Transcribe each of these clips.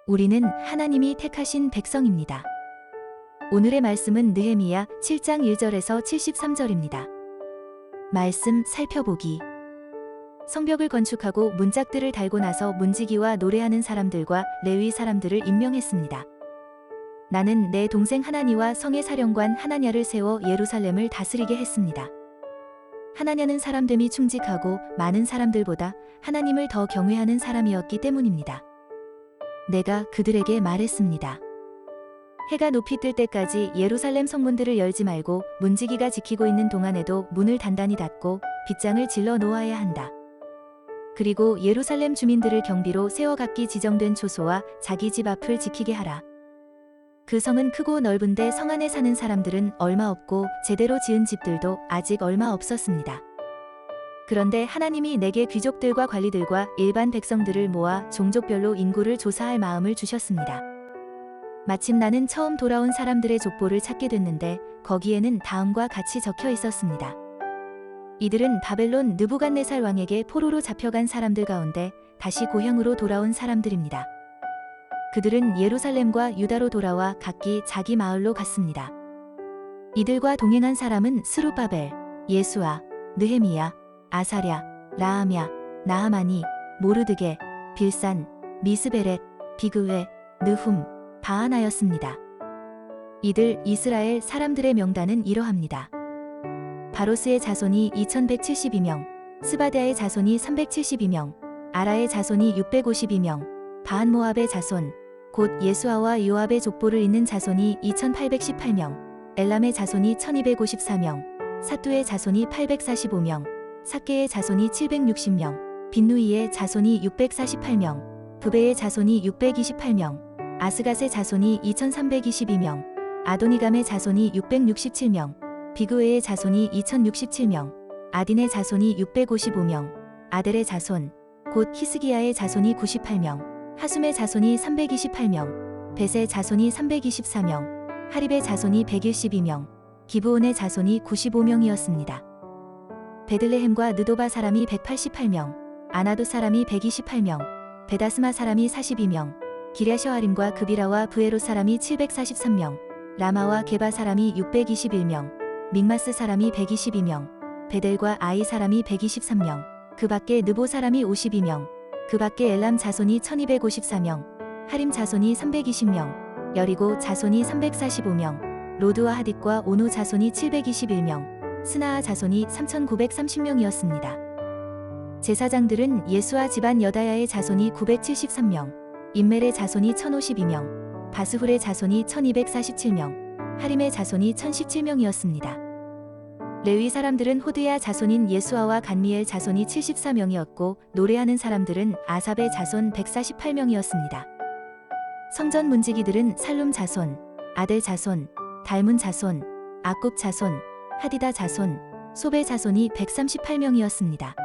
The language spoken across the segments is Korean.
우리는 하나님이 택하신 백성입니다. 오늘의 말씀은 느헤미야 7장 1절에서 73절입니다. 말씀 살펴보기. 성벽을 건축하고 문짝들을 달고 나서 문지기와 노래하는 사람들과 레위 사람들을 임명했습니다. 나는 내 동생 하나니와 성의 사령관 하나냐를 세워 예루살렘을 다스리게 했습니다. 하나냐는 사람됨이 충직하고 많은 사람들보다 하나님을 더 경외하는 사람이었기 때문입니다. 내가 그들에게 말했습니다. 해가 높이 뜰 때까지 예루살렘 성문들을 열지 말고 문지기가 지키고 있는 동안에도 문을 단단히 닫고 빗장을 질러 놓아야 한다. 그리고 예루살렘 주민들을 경비로 세워 각기 지정된 초소와 자기 집 앞을 지키게 하라. 그 성은 크고 넓은데 성 안에 사는 사람들은 얼마 없고 제대로 지은 집들도 아직 얼마 없었습니다. 그런데 하나님이 내게 귀족들과 관리들과 일반 백성들을 모아 종족별로 인구를 조사할 마음을 주셨습니다. 마침 나는 처음 돌아온 사람들의 족보를 찾게 됐는데 거기에는 다음과 같이 적혀 있었습니다. 이들은 바벨론 느부갓네살 왕에게 포로로 잡혀간 사람들 가운데 다시 고향으로 돌아온 사람들입니다. 그들은 예루살렘과 유다로 돌아와 각기 자기 마을로 갔습니다. 이들과 동행한 사람은 스룹바벨, 예수아, 느헤미야, 아사랴, 라함야, 나하마니, 모르드게, 빌산, 미스베렛, 비그웨, 느훔, 바하나였습니다. 이들 이스라엘 사람들의 명단은 이러합니다. 바로스의 자손이 2172명, 스바디아의 자손이 372명, 아라의 자손이 652명, 바한모압의 자손, 곧 예수아와 요압의 족보를 잇는 자손이 2818명, 엘람의 자손이 1254명, 사뚜의 자손이 845명, 삭게의 자손이 760명, 빈누이의 자손이 648명, 부베의 자손이 628명, 아스갓의 자손이 2322명, 아도니감의 자손이 667명, 비그웨의 자손이 2067명, 아딘의 자손이 655명, 아델의 자손, 곧 히스기야의 자손이 98명, 하숨의 자손이 328명, 벳의 자손이 324명, 하립의 자손이 112명, 기브온의 자손이 95명이었습니다. 베들레헴과 느도바 사람이 188명, 아나도 사람이 128명, 베다스마 사람이 42명, 기랴셔아림과 그비라와 브에로 사람이 743명, 라마와 게바 사람이 621명, 믹마스 사람이 122명, 베델과 아이 사람이 123명, 그 밖에 느보 사람이 52명, 그 밖에 엘람 자손이 1254명, 하림 자손이 320명, 여리고 자손이 345명, 로드와 하딧과 오노 자손이 721명, 스나아 자손이 3930명이었습니다. 제사장들은 예수아 집안 여다야의 자손이 973명, 임멜의 자손이 1052명, 바스훌의 자손이 1247명, 하림의 자손이 1017명이었습니다. 레위 사람들은 호드야 자손인 예수아와 간미엘 자손이 74명이었고 노래하는 사람들은 아삽의 자손 148명이었습니다. 성전 문지기들은 살룸 자손, 아델 자손, 달문 자손, 아굽 자손, 하디다 자손, 소베 자손이 138명이었습니다.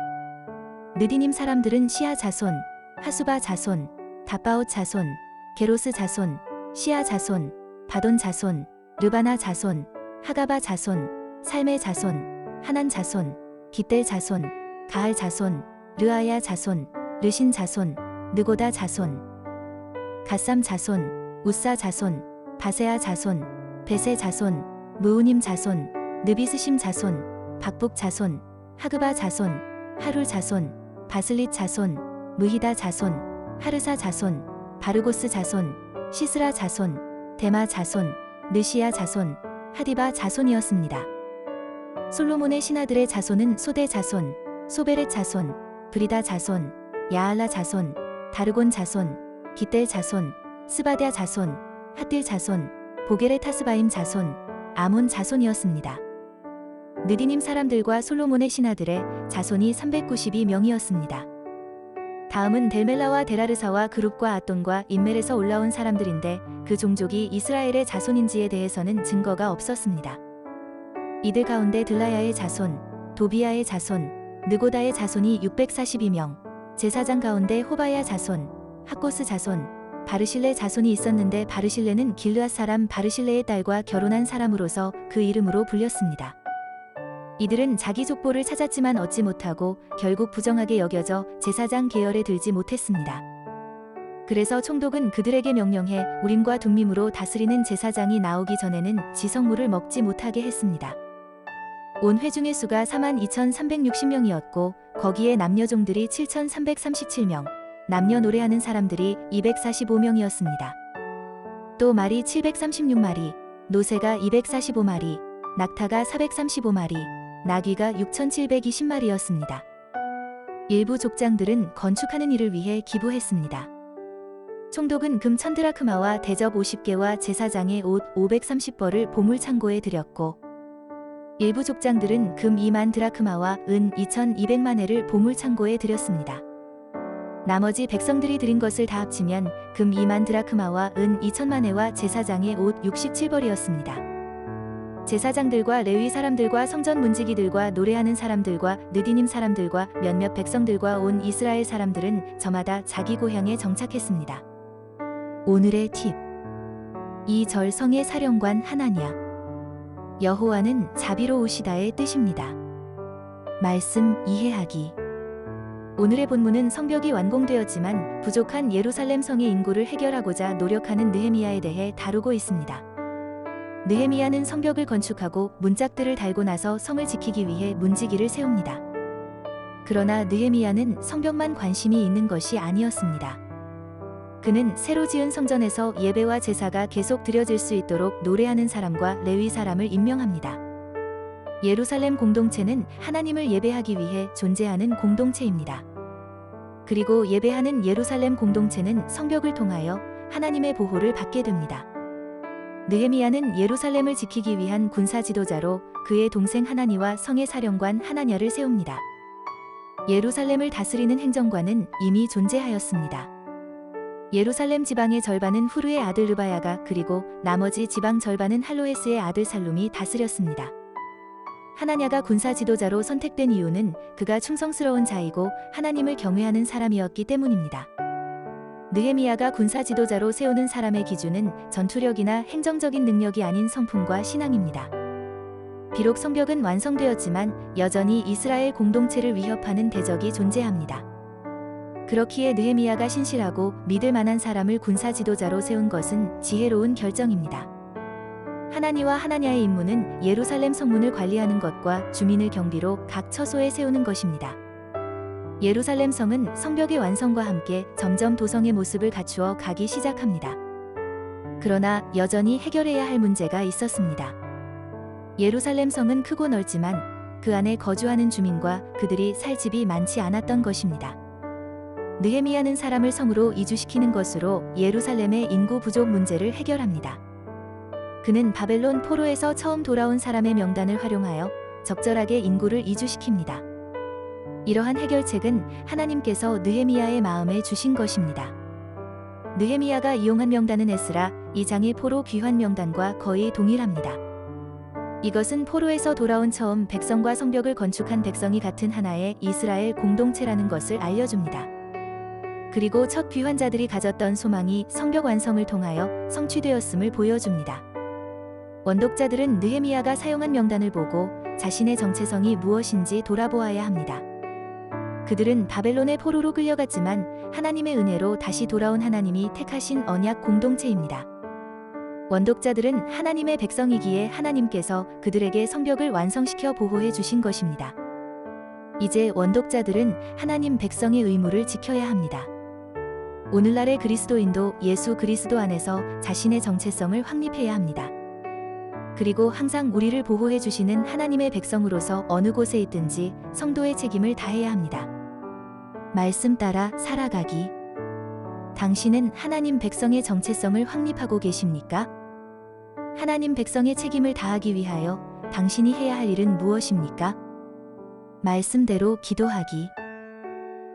느디님 사람들은 시아 자손, 하수바 자손, 다바옷 자손, 게로스 자손, 시아 자손, 바돈 자손, 르바나 자손, 하가바 자손, 살메 자손, 하난 자손, 깃델 자손, 가할 자손, 르아야 자손, 르신 자손, 느고다 자손, 갓삼 자손, 우사 자손, 바세아 자손, 베세 자손, 무우님 자손, 느비스심 자손, 박북 자손, 하그바 자손, 하룰 자손, 바슬릿 자손, 무히다 자손, 하르사 자손, 바르고스 자손, 시스라 자손, 데마 자손, 느시야 자손, 하디바 자손이었습니다. 솔로몬의 신하들의 자손은 소대 자손, 소베렛 자손, 브리다 자손, 야알라 자손, 다르곤 자손, 깃델 자손, 스바디아 자손, 핫딜 자손, 보게레 타스바임 자손, 아몬 자손이었습니다. 느디님 사람들과 솔로몬의 신하들의 자손이 392명이었습니다. 다음은 델멜라와 데라르사와 그룹과 아돈과 인멜에서 올라온 사람들인데 그 종족이 이스라엘의 자손인지에 대해서는 증거가 없었습니다. 이들 가운데 들라야의 자손, 도비야의 자손, 느고다의 자손이 642명, 제사장 가운데 호바야 자손, 학고스 자손, 바르실레 자손이 있었는데 바르실레는 길르앗 사람 바르실레의 딸과 결혼한 사람으로서 그 이름으로 불렸습니다. 이들은 자기 족보를 찾았지만 얻지 못하고 결국 부정하게 여겨져 제사장 계열에 들지 못했습니다. 그래서 총독은 그들에게 명령해 우림과 둠밈으로 다스리는 제사장이 나오기 전에는 지성물을 먹지 못하게 했습니다. 온 회중의 수가 42,360명이었고 거기에 남녀종들이 7,337명, 남녀 노래하는 사람들이 245명이었습니다. 또 말이 736마리, 노새가 245마리, 낙타가 435마리, 나귀가 6,720마리였습니다. 일부 족장들은 건축하는 일을 위해 기부했습니다. 총독은 금 1000드라크마와 대접 50개와 제사장의 옷 530벌을 보물창고에 들였고 일부 족장들은 금 2만 드라크마와 은 2200만 회를 보물창고에 들였습니다. 나머지 백성들이 드린 것을 다 합치면 금 2만 드라크마와 은 2000만 회와 제사장의 옷 67벌이었습니다. 제사장들과 레위 사람들과 성전 문지기들과 노래하는 사람들과 느디님 사람들과 몇몇 백성들과 온 이스라엘 사람들은 저마다 자기 고향에 정착했습니다. 오늘의 팁. 이 절성의 사령관 하나냐. 여호와는 자비로우시다의 뜻입니다. 말씀 이해하기. 오늘의 본문은 성벽이 완공되었지만 부족한 예루살렘 성의 인구를 해결하고자 노력하는 느헤미야에 대해 다루고 있습니다. 느헤미야는 성벽을 건축하고 문짝들을 달고 나서 성을 지키기 위해 문지기를 세웁니다. 그러나 느헤미야는 성벽만 관심이 있는 것이 아니었습니다. 그는 새로 지은 성전에서 예배와 제사가 계속 드려질 수 있도록 노래하는 사람과 레위 사람을 임명합니다. 예루살렘 공동체는 하나님을 예배하기 위해 존재하는 공동체입니다. 그리고 예배하는 예루살렘 공동체는 성벽을 통하여 하나님의 보호를 받게 됩니다. 느헤미야는 예루살렘을 지키기 위한 군사 지도자로 그의 동생 하나니와 성의 사령관 하나냐를 세웁니다. 예루살렘을 다스리는 행정관은 이미 존재하였습니다. 예루살렘 지방의 절반은 후르의 아들 르바야가 그리고 나머지 지방 절반은 할로에스의 아들 살룸이 다스렸습니다. 하나냐가 군사 지도자로 선택된 이유는 그가 충성스러운 자이고 하나님을 경외하는 사람이었기 때문입니다. 느헤미야가 군사 지도자로 세우는 사람의 기준은 전투력이나 행정적인 능력이 아닌 성품과 신앙입니다. 비록 성벽은 완성되었지만 여전히 이스라엘 공동체를 위협하는 대적이 존재합니다. 그렇기에 느헤미야가 신실하고 믿을 만한 사람을 군사 지도자로 세운 것은 지혜로운 결정입니다. 하나니와 하나냐의 임무는 예루살렘 성문을 관리하는 것과 주민을 경비로 각 처소에 세우는 것입니다. 예루살렘 성은 성벽의 완성과 함께 점점 도성의 모습을 갖추어 가기 시작합니다. 그러나 여전히 해결해야 할 문제가 있었습니다. 예루살렘 성은 크고 넓지만 그 안에 거주하는 주민과 그들이 살 집이 많지 않았던 것입니다. 느헤미야는 사람을 성으로 이주시키는 것으로 예루살렘의 인구 부족 문제를 해결합니다. 그는 바벨론 포로에서 처음 돌아온 사람의 명단을 활용하여 적절하게 인구를 이주시킵니다. 이러한 해결책은 하나님께서 느헤미야의 마음에 주신 것입니다. 느헤미야가 이용한 명단은 에스라 2장의 포로 귀환 명단과 거의 동일합니다. 이것은 포로에서 돌아온 처음 백성과 성벽을 건축한 백성이 같은 하나의 이스라엘 공동체라는 것을 알려줍니다. 그리고 첫 귀환자들이 가졌던 소망이 성벽 완성을 통하여 성취되었음을 보여줍니다. 원독자들은 느헤미야가 사용한 명단을 보고 자신의 정체성이 무엇인지 돌아보아야 합니다. 그들은 바벨론의 포로로 끌려갔지만 하나님의 은혜로 다시 돌아온 하나님이 택하신 언약 공동체입니다. 원독자들은 하나님의 백성이기에 하나님께서 그들에게 성벽을 완성시켜 보호해 주신 것입니다. 이제 원독자들은 하나님 백성의 의무를 지켜야 합니다. 오늘날의 그리스도인도 예수 그리스도 안에서 자신의 정체성을 확립해야 합니다. 그리고 항상 우리를 보호해 주시는 하나님의 백성으로서 어느 곳에 있든지 성도의 책임을 다해야 합니다. 말씀 따라 살아가기. 당신은 하나님 백성의 정체성을 확립하고 계십니까? 하나님 백성의 책임을 다하기 위하여 당신이 해야 할 일은 무엇입니까? 말씀대로 기도하기.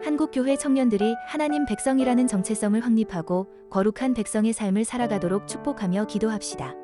한국교회 청년들이 하나님 백성이라는 정체성을 확립하고 거룩한 백성의 삶을 살아가도록 축복하며 기도합시다.